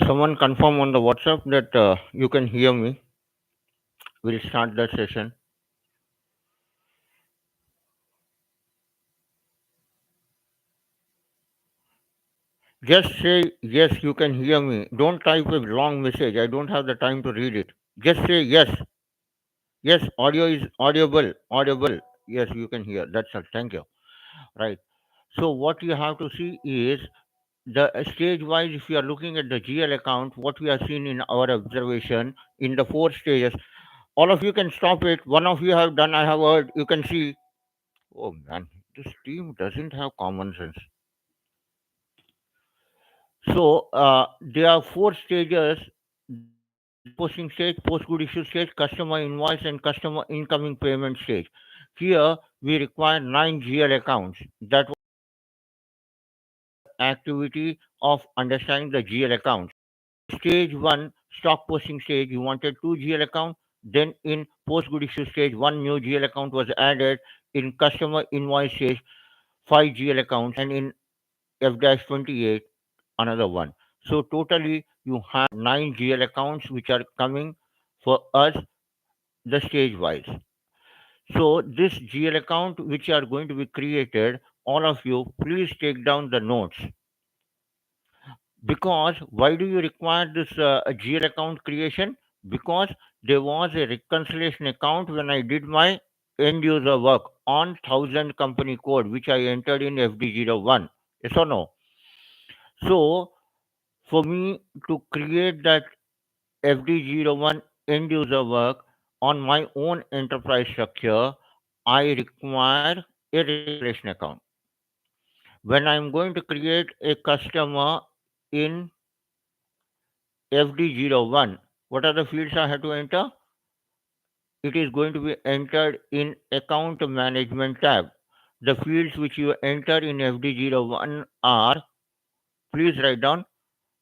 Someone confirm on the WhatsApp that you can hear me. We'll start the session. Just say yes, you can hear me. Don't type a long message. I don't have the time to read it. Just say yes. Yes, audio is audible. Audible. Yes, you can hear. That's all. Thank you. Right. So what you have to see is the stage wise. If you are looking at the GL account, what we have seen in our observation in the four stages, all of you can stop it. One of you have done. I have heard. You can see. Oh man, this team doesn't have common sense. So there are four stages: the posting stage, post good issue stage, customer invoice, and customer incoming payment stage. Here we require 9 GL accounts. That was activity of understanding the GL accounts. Stage one, stock posting stage, you wanted 2 GL account. Then in post good issue stage, one new GL account was added. In customer invoice stage, 5 GL accounts, and in F-28 another one. So totally you have 9 GL accounts which are coming for us the stage wise. So this GL account which are going to be created, all of you please take down the notes, because why do you require this GL account creation? Because there was a reconciliation account when I did my end user work on 1000 company code which I entered in FD01. Yes or no? So for me to create that FD01 end user work on my own enterprise structure, I require a reconciliation account. When I'm going to create a customer in FD01, what are the fields I have to enter? It is going to be entered in account management tab. The fields which you enter in FD01 are, please write down,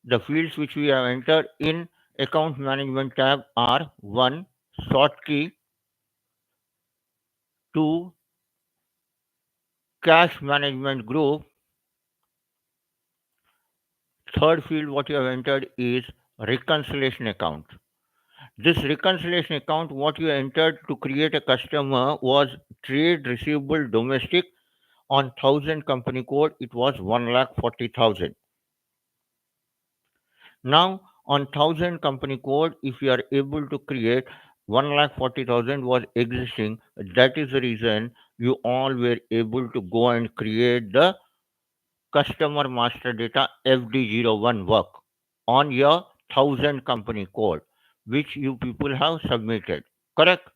the fields which we have entered in account management tab are: 1, sort key; 2, cash management group; third field what you have entered is reconciliation account. This reconciliation account what you entered to create a customer was trade receivable domestic on 1000 company code, it was 1,40,000. Now on 1000 company code, if you are able to create 1,40,000 was existing, that is the reason you all were able to go and create the customer master data FD01 work on your 1000 company code, which you people have submitted. Correct?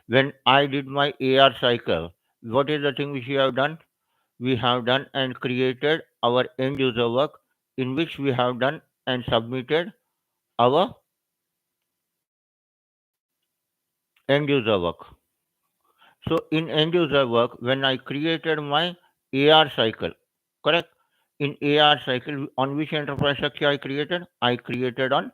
When I did my AR cycle, what is the thing which we have done? We have done and created our end user work in which we have done and submitted our end user work. So in end user work, when I created my AR cycle, correct? In AR cycle, on which enterprise structure I created? I created on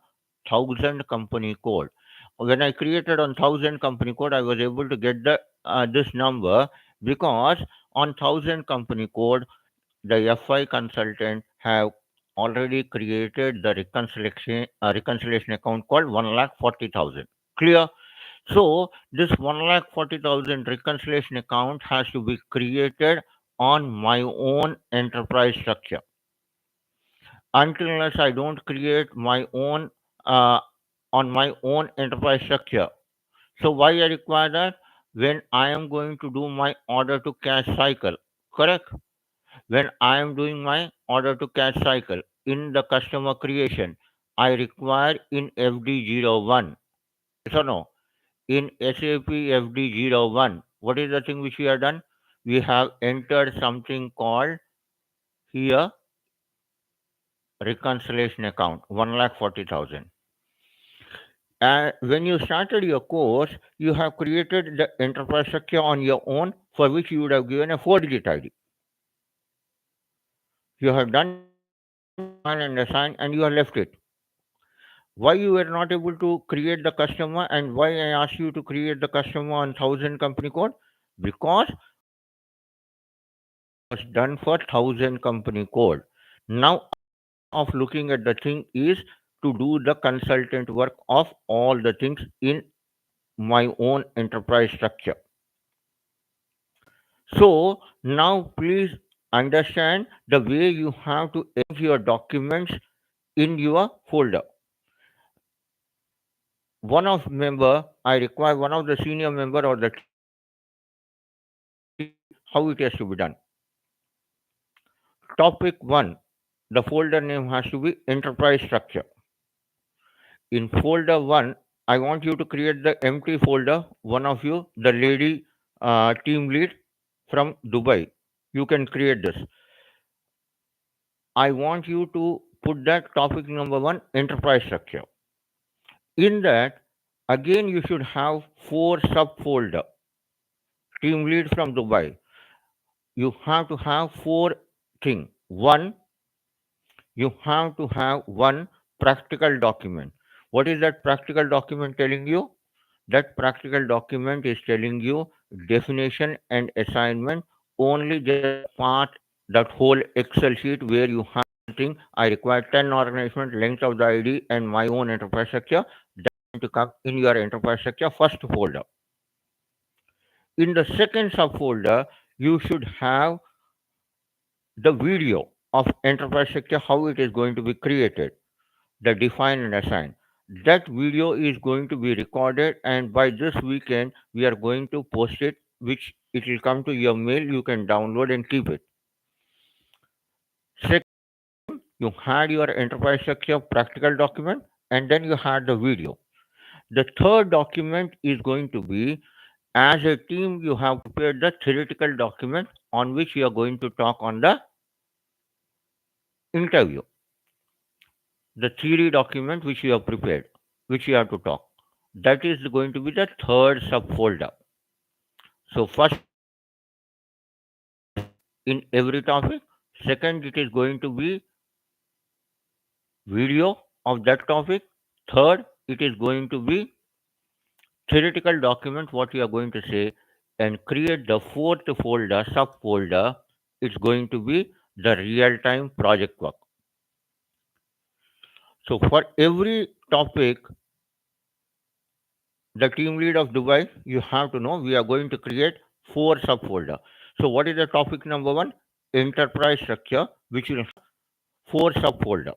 1000 company code. When I created on 1000 company code, I was able to get the this number because on 1000 company code, the FI consultant have already created the reconciliation account called 1,40,000. Clear? So this 1,40,000 reconciliation account has to be created on my own enterprise structure. Until unless I don't create my own uh, on my own enterprise structure. So why I require that? When I am going to do my order to cash cycle, correct? When I am doing my order to cash cycle in the customer creation, I require in FD01. Yes or no? In SAP FD01, what is the thing which we have done? We have entered something called here reconciliation account 1,40,000. And when you started your course, you have created the enterprise structure on your own, for which you would have given a 4-digit ID. You have done and assign and you have left it. Why you were not able to create the customer, and why I asked you to create the customer on 1000 company code? Because was done for 1000 company code. Now of looking at the thing is to do the consultant work of all the things in my own enterprise structure. So now please understand the way you have to arrange your documents in your folder. One of member, I require one of the senior member or the team lead to tell you how it has to be done. Topic 1, the folder name has to be enterprise structure. In folder 1, I want you to create the empty folder. One of you, the lady team lead from Dubai, you can create this. I want you to put that topic number 1, enterprise structure. In that, again, you should have 4 subfolder. Team lead from Dubai. You have to have 4 things. One, you have to have one practical document. What is that practical document telling you? That practical document is telling you definition and assignment, only just the part, that whole Excel sheet where you have thing. I require 10 organization, length of the ID, and my own enterprise structure. That's going to come in your enterprise structure first folder. In the second subfolder, you should have the video of enterprise structure, how it is going to be created, the define and assign. That video is going to be recorded, and by this weekend we are going to post it, which it will come to your mail. You can download and keep it. Second, you had your enterprise structure practical document, and then you had the video. The third document is going to be, as a team, you have prepared the theoretical document on which you are going to talk on the interview. The theory document which you have prepared, which you have to talk. That is going to be the third subfolder. So first in every topic. Second, it is going to be video of that topic. Third, it is going to be theoretical document what you are going to say, and create the fourth folder, subfolder. It's going to be the real time project work. So for every topic, the team lead of Dubai, you have to know we are going to create 4 subfolder. So what is the topic number 1? Enterprise structure, which will have 4 subfolder.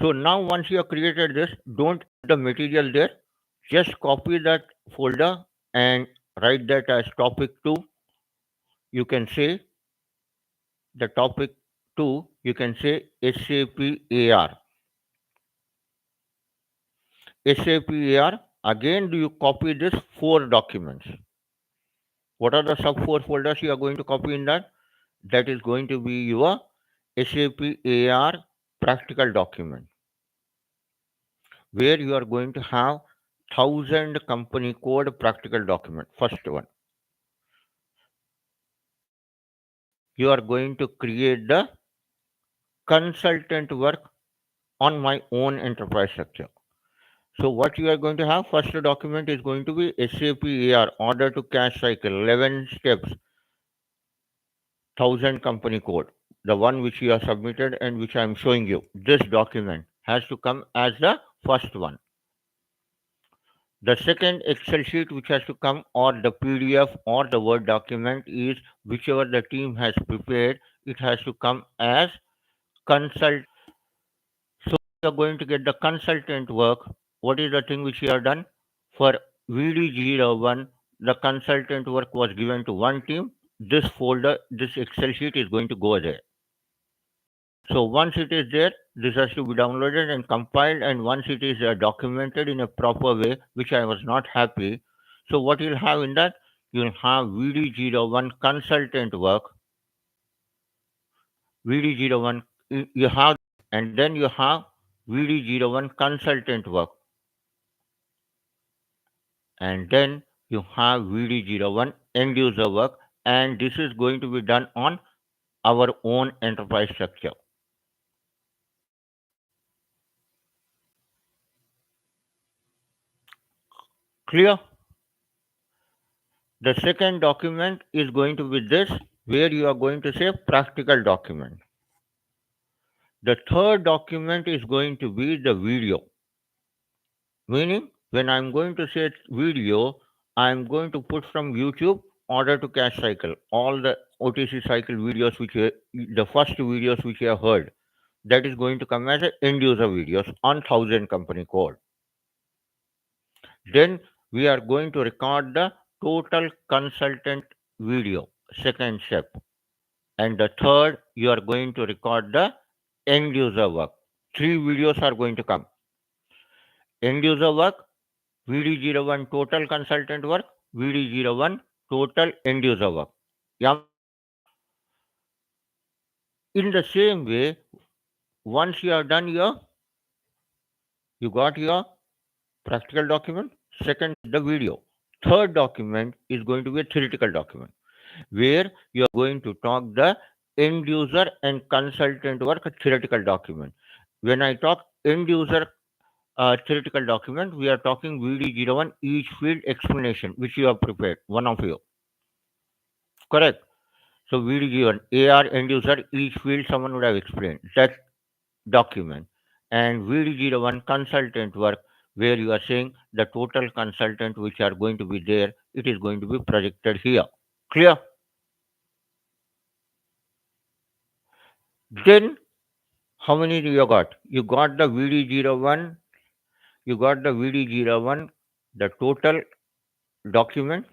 So now once you have created this, don't put the material there. Just copy that folder and write that as topic 2. You can say the topic 2, you can say SAP AR. SAP AR. Again, do you copy this 4 documents? What are the sub 4 folders you are going to copy in that? That is going to be your SAP AR practical document, where you are going to have 1000 company code practical document. First one, you are going to create the consultant work on my own enterprise structure. So what you are going to have, first document is going to be SAP AR, order to cash cycle, 11 steps, 1000 company code, the one which you have submitted and which I am showing you. This document has to come as the first one. The second Excel sheet which has to come, or the PDF or the Word document, is whichever the team has prepared, it has to come as consult. So you are going to get the consultant work. What is the thing which you have done? For VD01, the consultant work was given to one team. This folder, this Excel sheet is going to go there. So once it is there, this has to be downloaded and compiled, and once it is documented in a proper way, which I was not happy. So what you'll have in that, you'll have VD01 consultant work, VD01, you have, and then you have VD01 consultant work, and then you have VD01 end user work, and this is going to be done on our own enterprise structure. Clear? The second document is going to be this, where you are going to say practical document. The third document is going to be the video, meaning when I'm going to say video, I'm going to put from YouTube order to cash cycle, all the OTC cycle videos the first videos which you have heard, that is going to come as a end user videos on 1000 company code. Then we are going to record the total consultant video, second step. And the third, you are going to record the end user work. Three videos are going to come. End user work, VD01 total consultant work, VD01 total end user work. Yeah. In the same way, once you have done you got your practical document. Second, the video. Third document is going to be a theoretical document where you are going to talk the end user and consultant work theoretical document. When I talk end user theoretical document, we are talking VD01 each field explanation, which you have prepared, one of you. Correct. So VD01 AR end user each field someone would have explained that document, and VD01 consultant work where you are saying the total consultant which are going to be there, it is going to be projected here. Clear? Then how many do you got? You got the VD01, you got the VD01, the total document,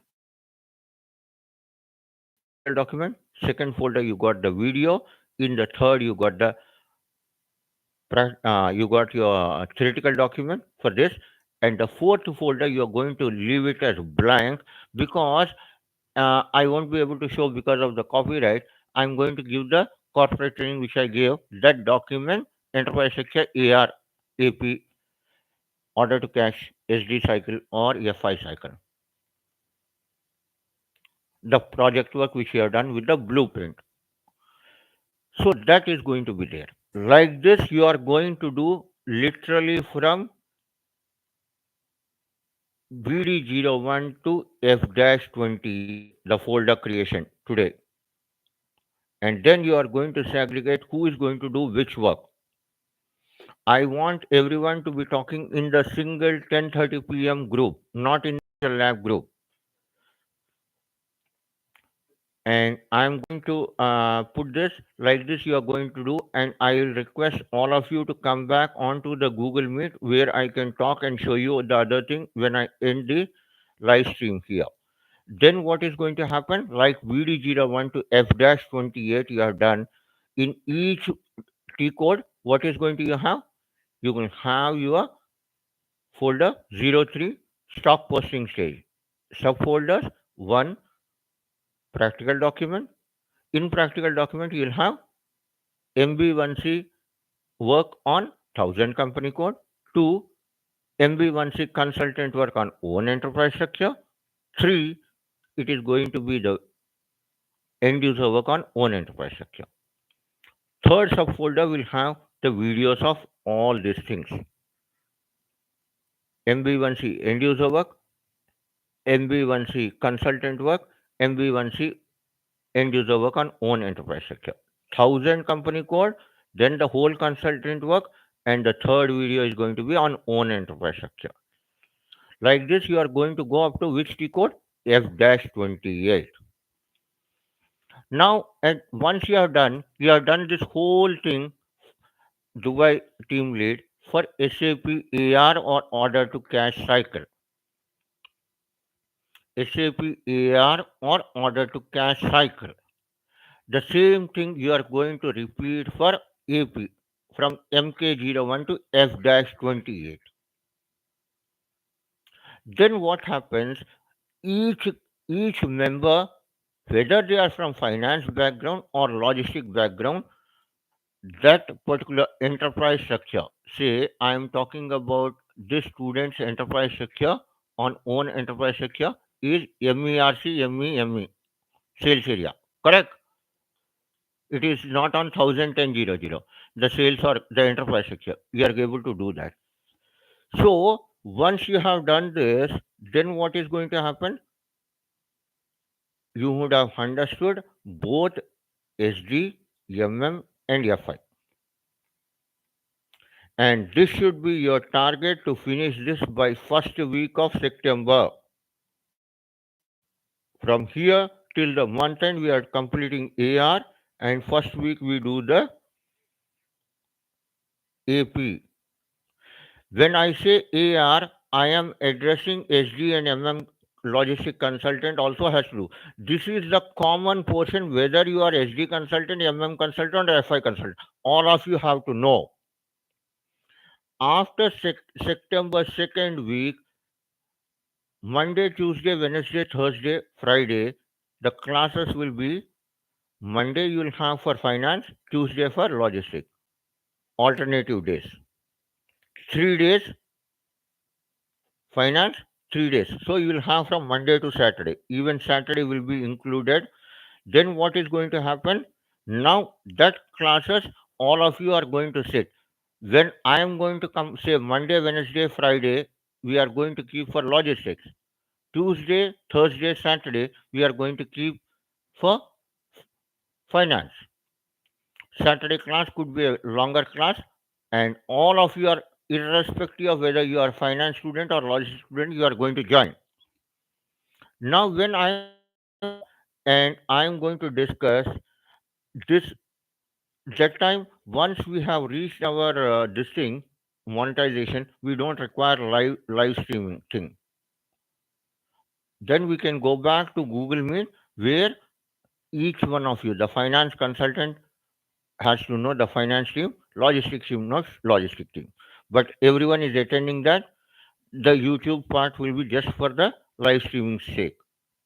practical document. Second folder you got the video. In the third you got the you got your theoretical document for this, and the fourth folder you are going to leave it as blank because I won't be able to show because of the copyright. I'm going to give the corporate training which I gave, that document, enterprise sector AR, AP, order to cash, SD cycle or FI cycle. The project work which you have done with the blueprint. So that is going to be there. Like this, you are going to do literally from BD01 to F-28, the folder creation today. And then you are going to segregate who is going to do which work. I want everyone to be talking in the single 10:30 p.m. group, not in the lab group. And I'm going to put this like this you are going to do, and I will request all of you to come back onto the Google Meet where I can talk and show you the other thing when I end the live stream here. Then what is going to happen, like VD01 to F-28 you have done, in each T code what is going to you have, you will have your folder 03 stock posting stage, subfolders 1 practical document. In practical document you'll have MB1C work on 1000 company code, 2 MB1C consultant work on own enterprise structure, 3 it is going to be the end user work on own enterprise structure. Third subfolder will have the videos of all these things. MB1C end user work, MB1C consultant work, MB1C end user work on own enterprise structure. 1000 company code, then the whole consultant work, and the third video is going to be on own enterprise structure. Like this, you are going to go up to which T code? F-28. Now, and once you have done this whole thing, Dubai team lead for SAP AR or order to cash cycle. SAP AR or order to cash cycle. The same thing you are going to repeat for AP from MK01 to F-28. Then what happens? Each each member, whether they are from finance background or logistic background, that particular enterprise structure. Say I am talking about this student's enterprise structure on own enterprise structure is MERC MEME sales area. Correct? It is not on 1010 the sales or the enterprise structure. We are able to do that. So once you have done this, then what is going to happen? You would have understood both SD, MM, and FI. and this should be your target to finish this by first week of September. From here till the month end, we are completing AR, and first week we do the AP. When I say AR, I am addressing SD and MM logistic consultant also has to do. This is the common portion whether you are SD consultant, MM consultant, or FI consultant. All of you have to know. After September second week, Monday, Tuesday, Wednesday, Thursday, Friday, the classes will be Monday you will have for finance, Tuesday for logistics, alternative days. 3 days finance, 3 days. So you will have from Monday to Saturday. Even Saturday will be included. Then what is going to happen? Now that classes, all of you are going to sit. When I am going to come, say Monday, Wednesday, Friday, we are going to keep for logistics. Tuesday, Thursday, Saturday, we are going to keep for finance. Saturday class could be a longer class, and all of you are, irrespective of whether you are finance student or logistics student, you are going to join. Now, when I am going to come and I am going to discuss this, that time once we have reached our this thing monetization, we don't require live streaming thing. Then we can go back to Google Meet where each one of you, the finance consultant has to know the finance team, logistics team knows logistic team. But everyone is attending that. The YouTube part will be just for the live streaming sake.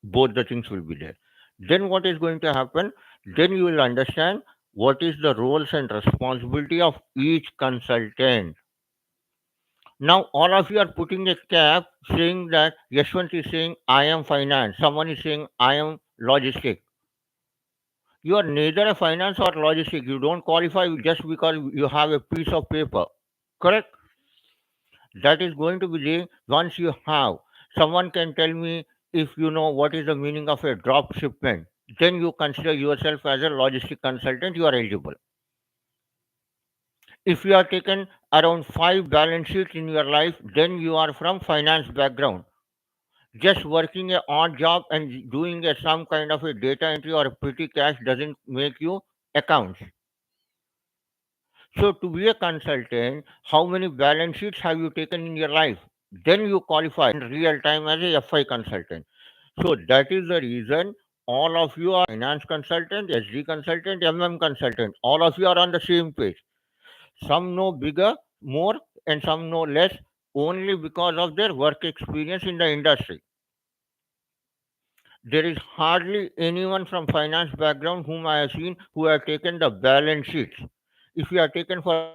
Both the things will be there. Then what is going to happen? Then you will understand what is the roles and responsibility of each consultant. Now all of you are putting a cap saying that Yashwant is saying I am finance, someone is saying I am logistic. You are neither a finance or logistic. You don't qualify just because you have a piece of paper. Correct? That is going to be there once you have. Someone can tell me if you know what is the meaning of a drop shipment. Then you consider yourself as a logistic consultant, you are eligible. If you have taken around 5 balance sheets in your life, then you are from finance background. Just working a odd job and doing some kind of a data entry or a petty cash doesn't make you accounts. So, to be a consultant, how many balance sheets have you taken in your life? Then you qualify in real time as a FI consultant. So, that is the reason all of you are finance consultant, SD consultant, MM consultant. All of you are on the same page. Some know bigger, more, and some know less only because of their work experience in the industry. There is hardly anyone from finance background whom I have seen who have taken the balance sheets. If you are taken for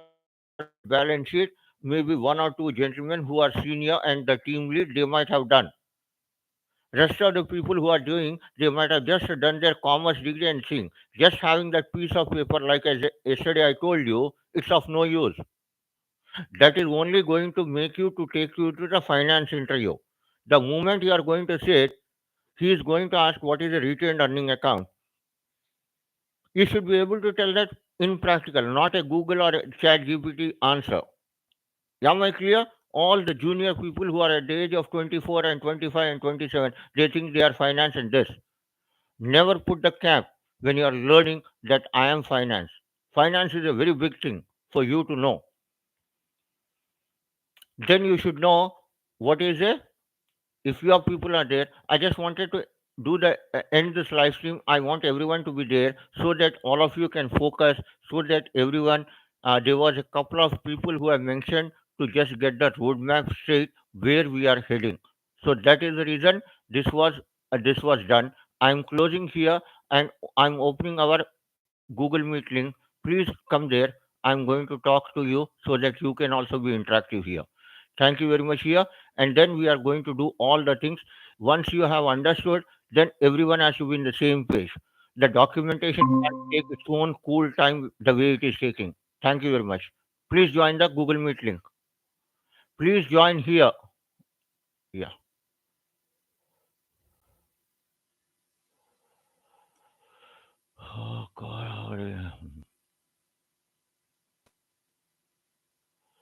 balance sheet, maybe one or two gentlemen who are senior and the team lead, they might have done. Rest of the people who are doing, they might have just done their commerce degree and thing. Just having that piece of paper, like as yesterday I told you, it's of no use. That is only going to make you to take you to the finance interview. The moment you are going to sit, he is going to ask what is a retained earning account. You should be able to tell that in practical, not a Google or a Chat GPT answer. Am I clear? All the junior people who are at the age of 24 and 25 and 27, they think they are finance and this. Never put the cap when you are learning that I am finance. Finance is a very big thing for you to know. Then you should know what is a, if your people are there. I just wanted to do the end this live stream. I want everyone to be there so that all of you can focus, so that everyone, there was a couple of people who have mentioned to just get the roadmap straight where we are heading. So that is the reason this was done. I'm closing here and I'm opening our Google Meet link. Please come there. I'm going to talk to you so that you can also be interactive here. Thank you very much here. And then we are going to do all the things. Once you have understood, then everyone has to be in the same page. The documentation can take its own cool time the way it is taking. Thank you very much. Please join the Google Meet link. Please join here. Yeah.